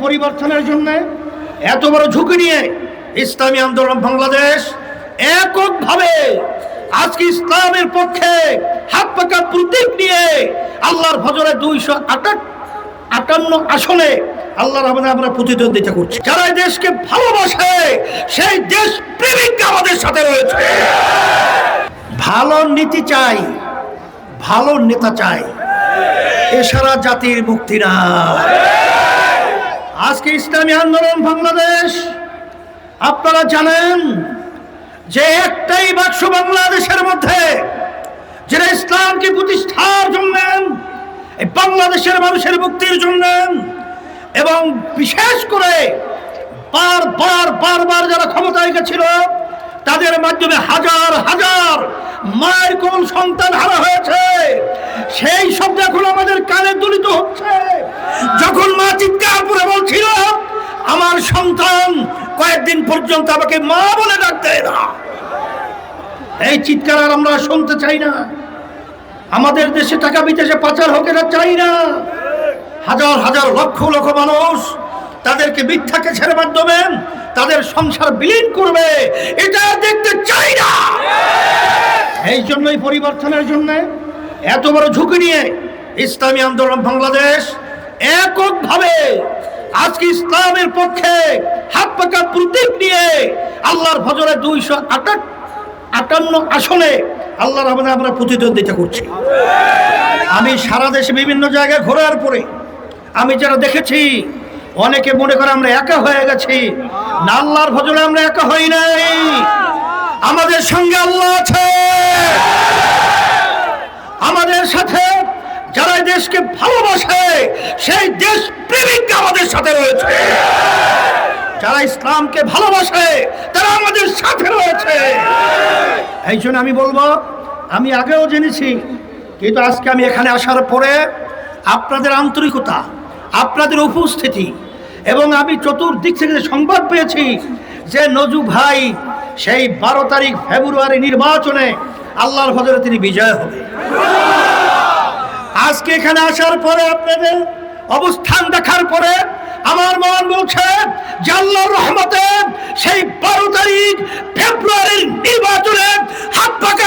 পরিবর্তনের জন্য এত বড় ঝুঁকি নিয়ে ইসলামী আন্দোলন বাংলাদেশ এককভাবে আজকে ইসলামের পক্ষে হাত পাকা প্রতীক নিয়ে আল্লাহর ফজরে 258 আসনে আল্লাহর রহমতে আমরা প্রতিদ্বন্দ্বিতা করছি। যারা দেশকে ভালোবাসে সেই দেশ প্রেমিক আমাদের সাথে রয়েছে। ভালো নীতি চাই, ভালো নেতা চাই, এছাড়া জাতির মুক্তি না। আজকে ইসলামী আন্দোলন বাংলাদেশ আপনারা জানেন যে একটাই বাক্স বাংলাদেশের মধ্যে, যেটা ইসলামকে প্রতিষ্ঠার জন্য, বাংলাদেশের মানুষের মুক্তির জন্য, এবং বিশেষ করে বারবার যারা ক্ষমতায় গেছিল তাদের মাধ্যমে হাজার হাজার মায়ের কোন সন্তান হারা হয়েছে, সেই শব্দ এখন আমাদের কানে দলিত হচ্ছে। যখন মা চিৎকার করে বলছিল আমার সন্তান কয়েকদিন পর্যন্ত আমাকে মা বলে ডাক দেয় না, এই চিৎকার আর আমরা শুনতে চাই না। আমাদের দেশে টাকা বিদেশে পাচার হোক এটা চাই না। হাজার হাজার লক্ষ লক্ষ মানুষ তাদেরকে মিথ্যা কেসের মাধ্যমে তাদের সংসার বিলীন করবে, এটা দেখতে চাই না। এই জন্যই পরিবর্তনের জন্য এত বড় ঝুঁকি নিয়ে ইসলামী আন্দোলন বাংলাদেশ এককভাবে আজকে ইসলামের পক্ষে হাত পাকা প্রতীক নিয়ে আল্লাহর ফজরে 258 আসনে আল্লাহর রহমতে আমরা প্রতিদ্বন্দ্বিতা করছি। আমি সারা দেশে বিভিন্ন জায়গায় ঘোরার পরে আমি যারা দেখেছি, অনেকে মনে করে আমরা একা হয়ে গেছি। না, আল্লাহর ফজলে আমরা একা হই নাই, আমাদের সঙ্গে আল্লাহ আছে। আমাদের সাথে যারা দেশকে ভালোবাসে সেই দেশ প্রেমিক আমাদের সাথে রয়েছে। যারা ইসলামকে ভালোবাসে তারা আমাদের সাথে রয়েছে। এই জন্য আমি বলবো, আমি আগেও জেনেছি, কিন্তু আজকে আমি এখানে আসার পরে আপনাদের আন্তরিকতা, আপনাদের উপস্থিতি, এবং আমি চতুর্দিক থেকে সংবাদ পেয়েছি যে নজু ভাই সেই 12 তারিখ ফেব্রুয়ারি নির্বাচনে আল্লাহর ফজলে তিনি বিজয় হবে। আজকে এখানে আসার পরে আপনাদের অবস্থান দেখার পরে আমার মন বলছে যে আল্লাহর রহমতে সেই 12 তারিখ ফেব্রুয়ারির নির্বাচনে হাত পাকা